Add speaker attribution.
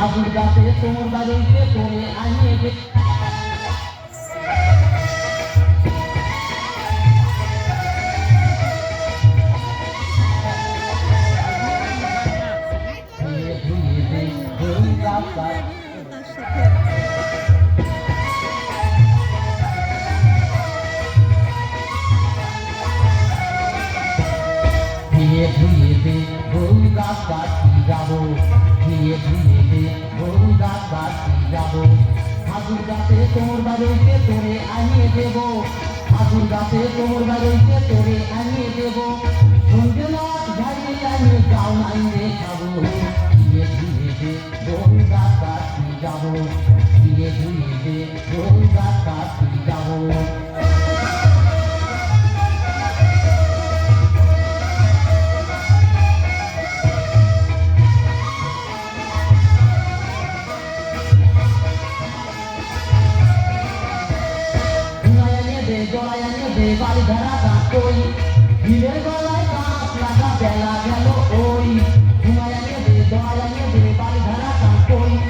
Speaker 1: হাজুর গাছে তোমার বাড়িতে তোরে আনিয়ে দে ধীরে ধীরে গরু গাছ কাটি যাবো ধীরে ধীরে গরু গাছ কাটি যাবো হাজুর গাছে তোমার বাড়িতে তোরে আনিয়ে দেব হাজুর গাছে তোমার বাড়িতে তোরে আনিয়ে দেব সন্ধ্যে রাত ঝাড়িয়ে আনিয়ে যাও আনিয়ে খাবো ধীরে ধীরে গরু গাছ কাটি যাবো ধীরে ধীরে গরু গাছ কাটি যাবো জলায়নে দে বাড়ি ধরা গাছ কই হিলের গলায় গাছ লাগা বেলা গেল ওই